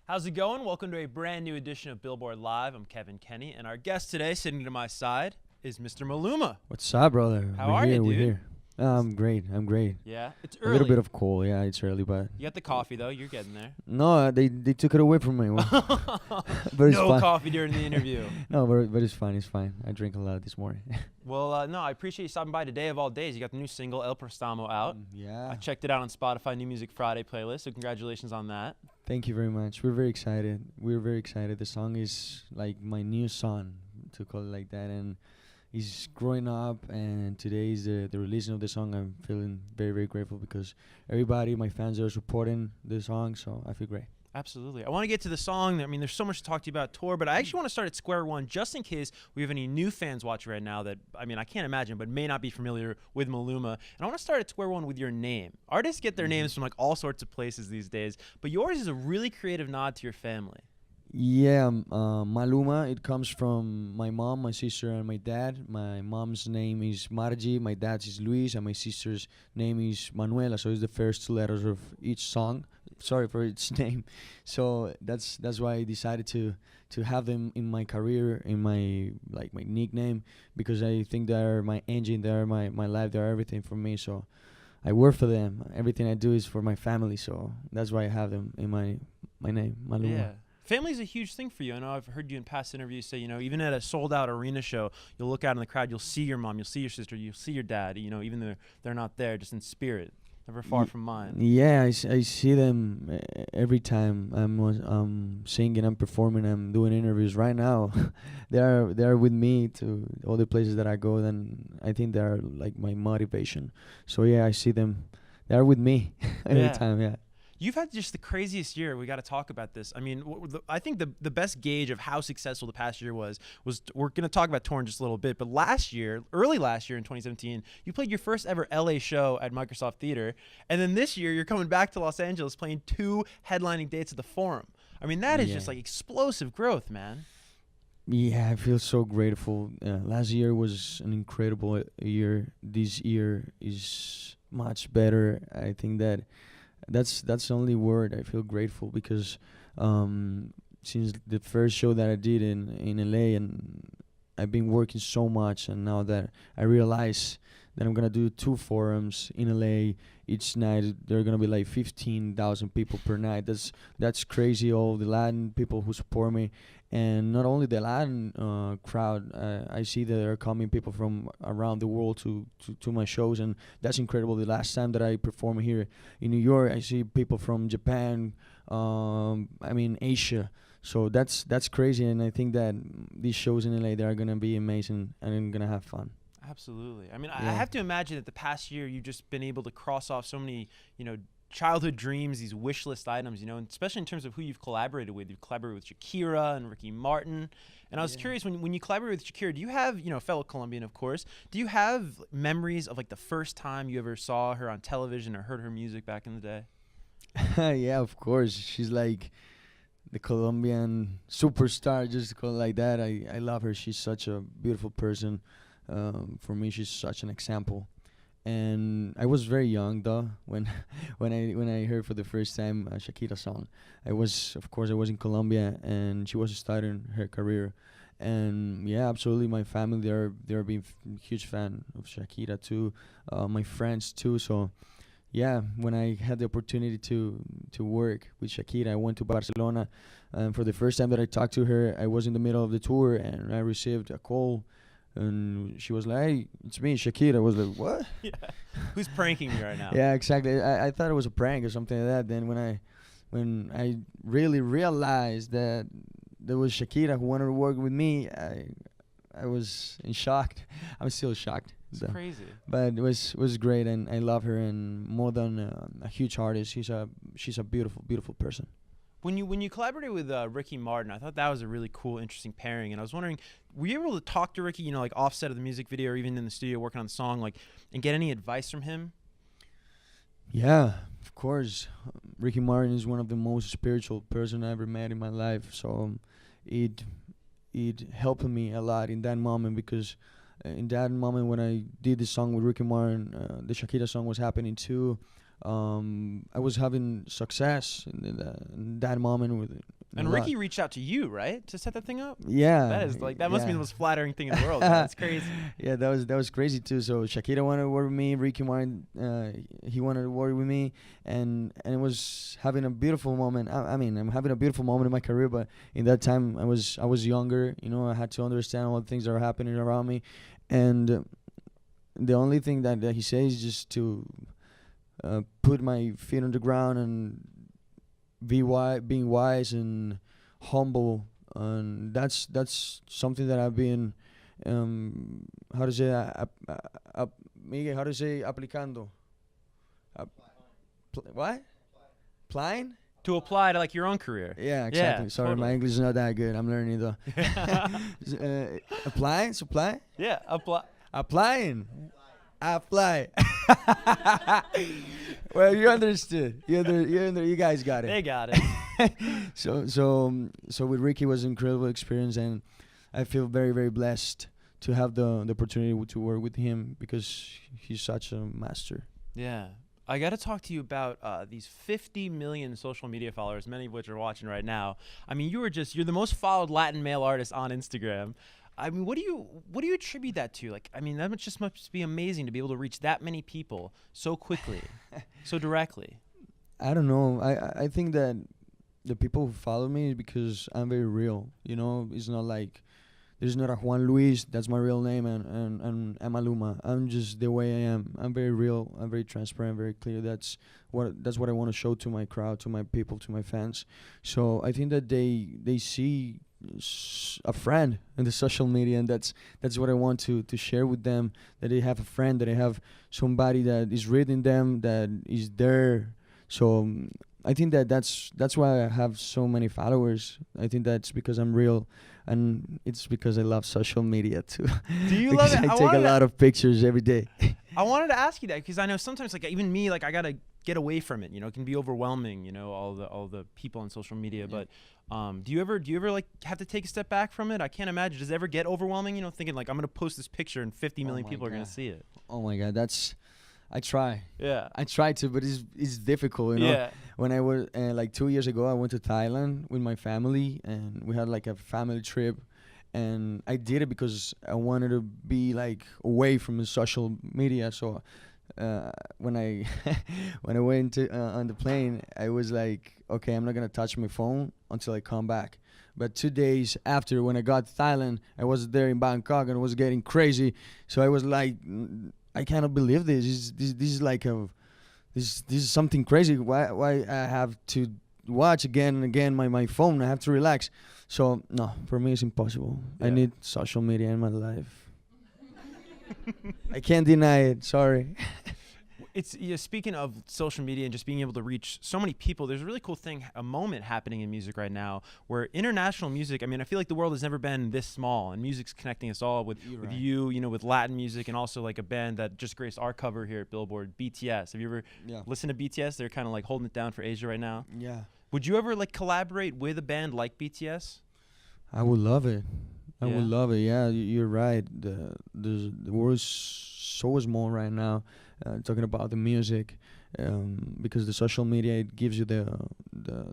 How's it going? Welcome to a brand new edition of Billboard Live. I'm Kevan Kenney, and our guest today, sitting to my side, is Mr. Maluma. What's up, brother? How are you, dude? We're here. I'm great. Yeah, it's early. A little bit of cold. Yeah, it's early, but You got the coffee though. You're getting there. no, they took it away from me. But it's No fine. coffee during the interview. No, but it's fine. It's fine. I drank a lot this morning. Well, no, I appreciate you stopping by today of all days. You got the new single El Prestamo out. Yeah. I checked it out on Spotify New Music Friday playlist. So congratulations on that. Thank you very much. We're very excited. The song is like my new son, to call it like that, and he's growing up. And today is the releasing of the song. I'm feeling very, very grateful because everybody, my fans, are supporting the song. So I feel great. Absolutely. I want to get to the song. I mean, there's so much to talk to you about tour, but I actually want to start at square one just in case we have any new fans watching right now that, I mean, I can't imagine, but may not be familiar with Maluma. And I want to start at square one with your name. Artists get their names from like all sorts of places these days, but yours is a really creative nod to your family. Yeah, Maluma, it comes from my mom, my sister, and my dad. My mom's name is Margie, my dad's is Luis, and my sister's name is Manuela. So it's the first two letters of each song. Sorry for its name. So that's why I decided to have them in my career, in my my nickname, because I think they're my engine, they're my life, they're everything for me. So I work for them. Everything I do is for my family. So that's why I have them in my name, Maluma. Yeah. Family is a huge thing for you. I know I've heard you in past interviews say, even at a sold-out arena show, you'll look out in the crowd, you'll see your mom, you'll see your sister, you'll see your dad, even though they're not there, just in spirit, never far from mine. Yeah, I see them every time I'm singing, I'm performing, I'm doing interviews. Right now, they're with me to all the places that I go, and I think they're like my motivation. So yeah, I see them. They're with me every time, yeah. You've had just the craziest year. We got to talk about this. I mean, I think the best gauge of how successful the past year was we're going to talk about touring just a little bit, but early last year in 2017, you played your first ever LA show at Microsoft Theater. And then this year, you're coming back to Los Angeles playing 2 headlining dates at the Forum. I mean, that is just like explosive growth, man. Yeah, I feel so grateful. Last year was an incredible year. This year is much better. I think that's the only word. I feel grateful because since the first show that I did in LA, and I've been working so much, and now that I realize that I'm gonna do 2 forums in LA each night, there are gonna be like 15,000 people per night. That's crazy. All the Latin people who support me, and not only the Latin crowd. I see that there are coming people from around the world to my shows, and that's incredible. The last time that I performed here in New York, I see people from Japan, Asia. So that's crazy, and I think that these shows in LA, they are gonna be amazing, and I'm gonna have fun. Absolutely. I mean, I have to imagine that the past year you've just been able to cross off so many, childhood dreams, these wish list items, and especially in terms of who you've collaborated with. You've collaborated with Shakira and Ricky Martin. And I was curious, when you collaborate with Shakira, do you have, fellow Colombian, of course, do you have memories of like the first time you ever saw her on television or heard her music back in the day? Yeah, of course. She's like the Colombian superstar, just to call it like that. I love her. She's such a beautiful person. For me, she's such an example. And I was very young though when I heard for the first time a Shakira song. I was in Colombia, and she was starting her career. And yeah, absolutely, my family they're being huge fan of Shakira too. My friends too. So yeah, when I had the opportunity to work with Shakira, I went to Barcelona, and for the first time that I talked to her, I was in the middle of the tour, and I received a call. And she was like, "Hey, it's me, Shakira." I was like, "What?" Yeah. Who's pranking me right now? Yeah, exactly. I thought it was a prank or something like that. Then when I really realized that there was Shakira who wanted to work with me, I was in shock. I'm still shocked. It's crazy. But it was great, and I love her. And more than a huge artist, she's a beautiful, beautiful person. When you collaborated with Ricky Martin, I thought that was a really cool, interesting pairing. And I was wondering, were you able to talk to Ricky, like offset of the music video or even in the studio working on the song, and get any advice from him? Yeah, of course. Ricky Martin is one of the most spiritual person I ever met in my life. So it helped me a lot in that moment, because in that moment when I did the song with Ricky Martin, the Shakira song was happening too. I was having success in that moment a And lot. Ricky reached out to you, right, to set that thing up? Yeah, That is like that must be yeah. the most flattering thing in the world. Man. That's crazy. Yeah, that was crazy too. So Shakira wanted to work with me, Ricky wanted he wanted to work with me, and it was having a beautiful moment. I mean, I'm having a beautiful moment in my career, but in that time I was younger. You know, I had to understand all the things that are happening around me, and the only thing that he says is just to put my feet on the ground and being wise and humble, and that's something that I've been how to say Miguel, how to say aplicando. What? Applying? To apply to like your own career. Yeah, exactly. Yeah, Sorry, my totally. English is not that good. I'm learning though. Applying? Supply? Yeah, apply. Applying. Apply. Well, you understood. You guys got it. They got it. So with Ricky was an incredible experience, and I feel very very blessed to have the opportunity to work with him because he's such a master. Yeah. I got to talk to you about these 50 million social media followers, many of which are watching right now. I mean, you're the most followed Latin male artist on Instagram. I mean, what do you attribute that to? Like, I mean, that must be amazing to be able to reach that many people so quickly, so directly. I don't know. I think that the people who follow me is because I'm very real. You know, it's not like there's not a Juan Luis, that's my real name, and Maluma. I'm just the way I am. I'm very real. I'm very transparent, very clear. That's what I want to show to my crowd, to my people, to my fans. So I think that they see a friend in the social media, and that's what I want to share with them. That they have a friend, that they have somebody that is reading them, that is there. So I think that's why I have so many followers. I think that's because I'm real, and it's because I love social media too. Do you because love it? I take a lot of pictures every day. I wanted to ask you that because I know sometimes, like even me, like I gotta get away from it. You know, it can be overwhelming. You know, all the people on social media. Yeah. But do you ever like have to take a step back from it? I can't imagine. Does it ever get overwhelming? You know, thinking like I'm gonna post this picture and 50 million my people are gonna God. see it. Oh my God, I try. Yeah. I try to, but it's difficult, you know. Yeah. When I was like 2 years ago, I went to Thailand with my family, and we had like a family trip, and I did it because I wanted to be like away from the social media. So when I when I went to, on the plane, I was like, okay, I'm not gonna touch my phone until I come back. But 2 days after, when I got to Thailand, I was there in Bangkok and it was getting crazy. So I was like, I cannot believe this. This is like this is something crazy. Why I have to watch again and again my phone? I have to relax. So no, for me it's impossible. I Yeah. need social media in my life. I can't deny it. Sorry. It's speaking of social media and just being able to reach so many people, there's a really cool thing, a moment happening in music right now where international music, I mean, I feel like the world has never been this small, and music's connecting us all with Right. you, you know, with Latin music, and also like a band that just graced our cover here at Billboard, BTS. Have you ever Yeah. listened to BTS? They're kind of like holding it down for Asia right now. Yeah. Would you ever like collaborate with a band like BTS? I would love it. I Yeah. would love it. Yeah, you're right. The world is so small right now. Talking about the music, because the social media, it gives you the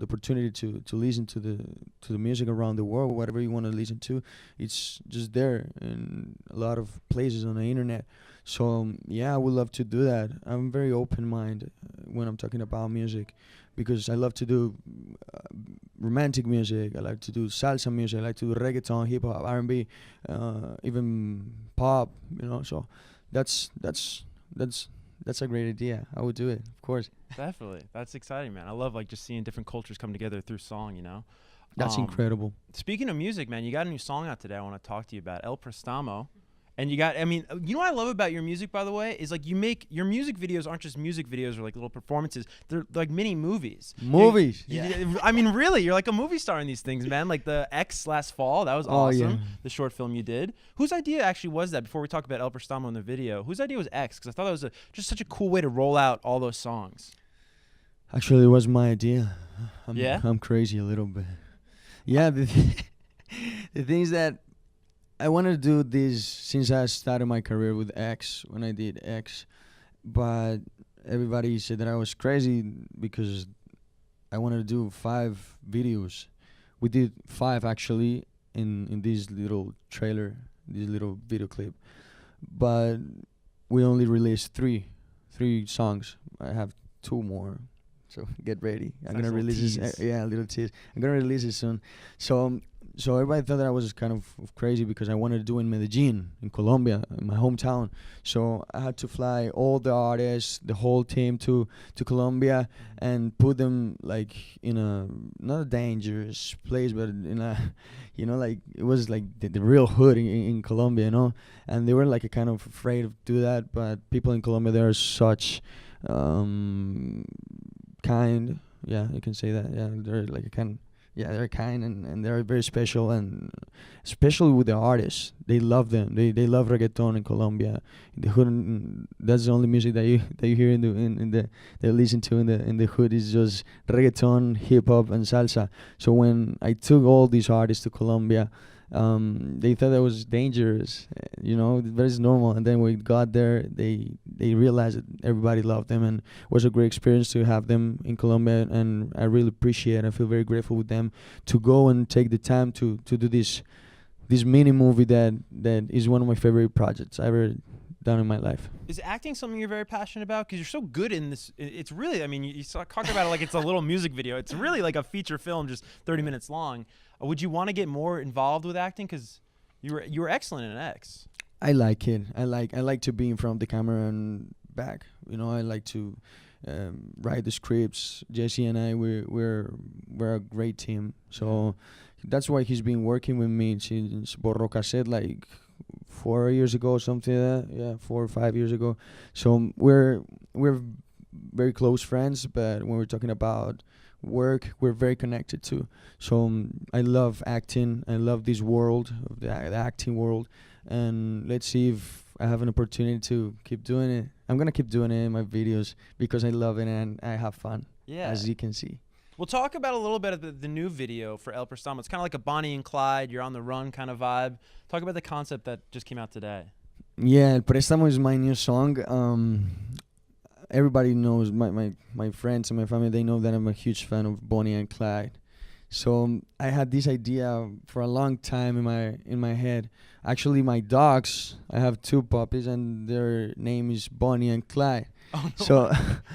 opportunity to listen to the music around the world, whatever you want to listen to. It's just there in a lot of places on the internet. So yeah, I would love to do that. I'm very open minded when I'm talking about music, because I love to do romantic music. I like to do salsa music. I like to do reggaeton, hip hop, R&B, even pop. You know, so that's a great idea. I would do it, of course. Definitely. That's exciting, man. I love like just seeing different cultures come together through song, you know? That's incredible. Speaking of music, man, you got a new song out today I want to talk to you about, El Prestamo. And you got, I mean, you know what I love about your music, by the way, is like your music videos aren't just music videos or like little performances. They're like mini movies. Movies. I mean, really, you're like a movie star in these things, man. Like the X last fall, that was awesome. Yeah. The short film you did. Whose idea actually was that? Before we talk about El Prestamo in the video, whose idea was X? Because I thought that was just such a cool way to roll out all those songs. Actually, it was my idea. Yeah? I'm crazy a little bit. Yeah, the thing is that I wanted to do this since I started my career with X, when I did X. But everybody said that I was crazy because I wanted to do 5 videos We did 5 actually in this little trailer, this little video clip, but we only released three songs. I have 2 more, so get ready. I'm gonna release this. Yeah, a little tease. I'm gonna release it soon. So everybody thought that I was kind of crazy because I wanted to do it in Medellin, in Colombia, in my hometown. So I had to fly all the artists, the whole team to Colombia and put them like in a not a dangerous place, but in a, like it was like the real hood in Colombia, And they were like kind of afraid to do that, but people in Colombia, they are such kind. Yeah, you can say that. Yeah, they're like a kind. Yeah, they're kind and they're very special, and especially with the artists, they love them. They love reggaeton in Colombia. The hood, that's the only music that you hear in the they listen to in the hood is just reggaeton, hip hop, and salsa. So when I took all these artists to Colombia, they thought that was dangerous, but it's normal. And then we got there, they realized that everybody loved them, and it was a great experience to have them in Colombia. And I really appreciate it. I feel very grateful with them to go and take the time to do this mini movie that is one of my favorite projects I ever done in my life. Is acting something you're very passionate about? Because you're so good in this. It's really, I mean, you talk about it like it's a little music video. It's really like a feature film, just 30 minutes long. Would you want to get more involved with acting? Because you were excellent in X. I like it. I like to be in front of the camera and back. I like to write the scripts. Jesse and I, we're a great team. So that's why he's been working with me since Borro Cassette, like 4 years ago, something like that. Yeah, 4 or 5 years ago. So we're very close friends. But when we're talking about work, we're very connected too. So I love acting. I love this world, the acting world, and let's see if I have an opportunity to keep doing it. I'm gonna keep doing it in my videos because I love it and I have fun. Yeah, as you can see. We'll talk about a little bit of the new video for El Prestamo. It's kind of like a Bonnie and Clyde, you're on the run kind of vibe. Talk about the concept that just came out today. Yeah, El Prestamo is my new song. Everybody knows, my friends and my family, they know that I'm a huge fan of Bonnie and Clyde. So I had this idea for a long time in my head. Actually, my dogs, I have 2 puppies and their name is Bonnie and Clyde. Oh, no. So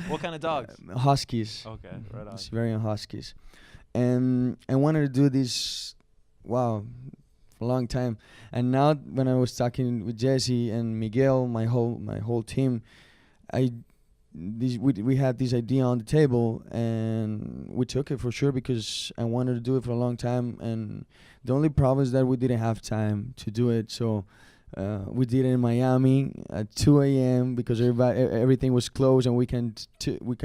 what kind of dogs? Huskies. Okay, right on. Siberian Huskies. And I wanted to do this, for a long time. And now when I was talking with Jesse and Miguel, my whole team, we had this idea on the table and we took it for sure because I wanted to do it for a long time. And the only problem is that we didn't have time to do it. So we did it in Miami at 2 a.m. because everything was closed, and we can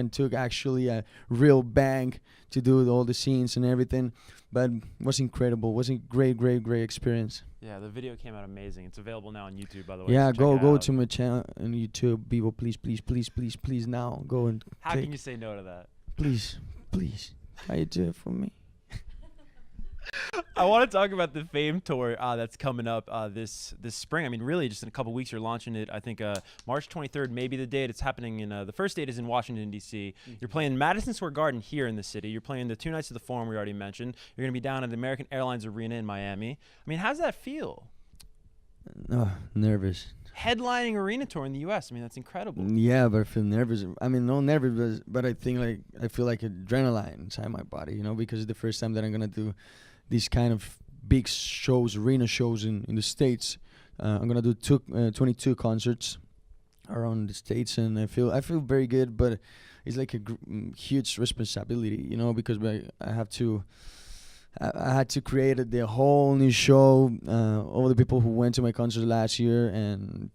took actually a real bank to do all the scenes and everything. But it was incredible. It was a great experience. Yeah, the video came out amazing. It's available now on YouTube, by the way. Yeah, so go to my channel on YouTube. Vivo, please now go and. How can you say no to that? Please, how you do it for me? I want to talk about the Fame Tour that's coming up this spring. I mean, really, just in a couple weeks, you're launching it. I think March 23rd may be the date. It's happening in the first date is in Washington, D.C. Mm-hmm. You're playing Madison Square Garden here in the city. You're playing the 2 nights of the Forum we already mentioned. You're going to be down at the American Airlines Arena in Miami. I mean, how's that feel? Nervous. Headlining arena tour in the U.S. I mean, that's incredible. Yeah, but I feel nervous. I mean, no nervous, but I think I feel like adrenaline inside my body, because it's the first time that I'm going to do these kind of big shows, arena shows in the States. I'm gonna do 22 concerts around the States, and I feel very good, but it's like a huge responsibility, because I had to create the whole new show. All the people who went to my concert last year and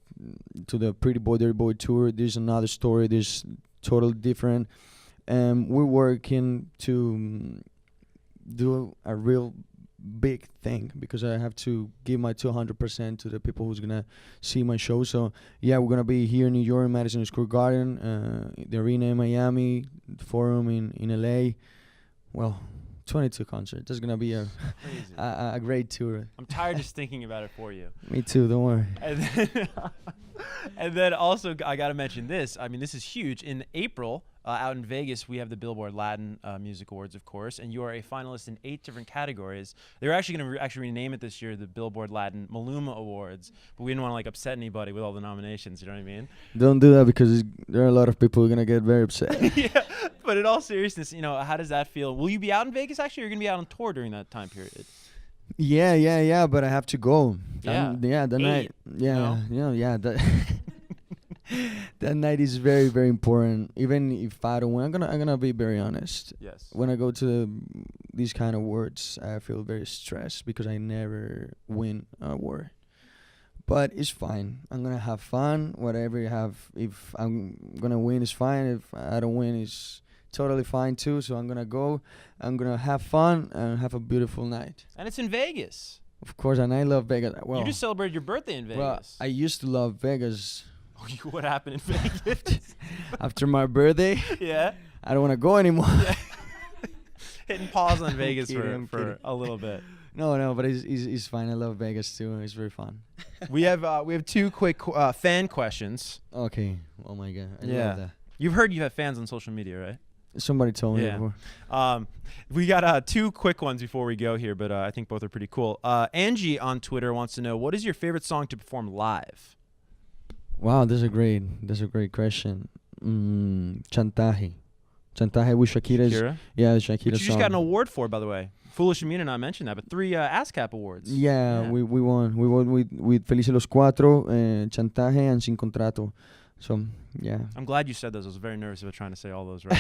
to the Pretty Boy Dirty Boy tour, there's another story. There's totally different. We're working to do a real big thing because I have to give my 200% to the people who's gonna see my show. So yeah, we're gonna be here in New York, Madison Square Garden, the arena in Miami, the Forum in LA. Well, 22 concerts. That's gonna be a great tour. I'm tired just thinking about it for you. Me too. Don't worry. And then also, I got to mention this. I mean, this is huge. In April, out in Vegas, we have the Billboard Latin Music Awards, of course, and you are a finalist in 8 different categories. They're actually going to actually rename it this year the Billboard Latin Maluma Awards, but we didn't want to like upset anybody with all the nominations. You know what I mean? Don't do that because there are a lot of people who are gonna get very upset. Yeah, but in all seriousness, you know, how does that feel? Will you be out in Vegas actually? Or are you going to be out on tour during that time period? Yeah. But I have to go. Yeah. The night. Yeah, No? yeah. That night is very, very important. Even if I don't win, I'm gonna be very honest. Yes. When I go to these kind of awards, I feel very stressed because I never win an award. But it's fine. I'm gonna have fun. Whatever you have, if I'm gonna win, it's fine. If I don't win, it's totally fine too. So I'm gonna go. I'm gonna have fun and have a beautiful night. And it's in Vegas. Of course, and I love Vegas. Well, You just celebrated your birthday in Vegas. well, I used to love Vegas. What happened in Vegas? After my birthday, Yeah. I don't want to go anymore. Yeah. Hitting pause on Vegas kidding, for kidding. a little bit. No, but it's fine. I love Vegas too. It's very fun. We have 2 quick fan questions. Okay. Oh my god. I Yeah. love that. You've heard you have fans on social media, right? Somebody told me Yeah. before. We got 2 quick ones before we go here, but I think both are pretty cool. Angie on Twitter wants to know, what is your favorite song to perform live? Wow, that's a great question. Chantaje with Shakira's. Shakira? Yeah, Which Shakira you just song. got an award for, by the way. Foolish of me to not mention that, but 3 ASCAP awards. Yeah, we won. We won with Felices los Cuatro, Chantaje, and Sin Contrato. So yeah. I'm glad you said those. I was very nervous about trying to say all those right.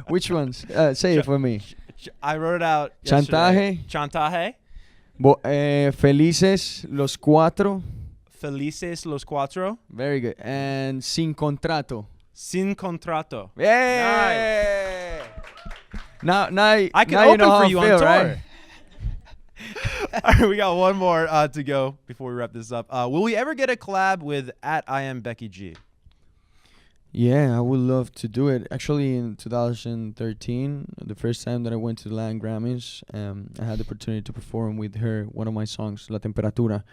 Which ones? Say it for me. I wrote it out. Chantaje. Chantaje. Felices los Cuatro. Felices los Cuatro. Very good. And Sin Contrato. Sin Contrato. Yay! Now I can now open you know how for I you feel, on tour. right? All right, we got one more to go before we wrap this up. Will we ever get a collab with @IamBeckyG? Yeah, I would love to do it. Actually, in 2013, the first time that I went to the Latin Grammys, I had the opportunity to perform with her one of my songs, La Temperatura.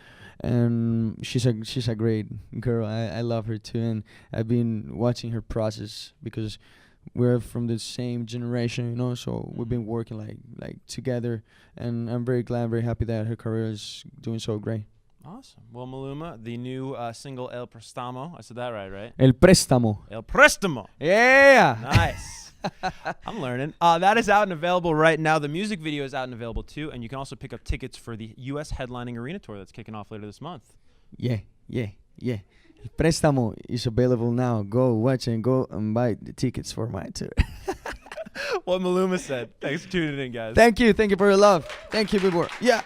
And she's a great girl. I love her too, and I've been watching her process because we're from the same generation, you know. So we've been working like together, and I'm very glad, very happy that her career is doing so great. Awesome. Well, Maluma, the new single El Préstamo. I said that right? El Préstamo. El Préstamo. Yeah. Nice. I'm learning. That is out and available right now. The music video is out and available too, and you can also pick up tickets for the U.S. headlining arena tour that's kicking off later this month. Yeah. El Préstamo is available now. Go watch and go and buy the tickets for my tour. What Maluma said. Thanks for tuning in, guys. Thank you for your love. Thank you, Billboard. Yeah.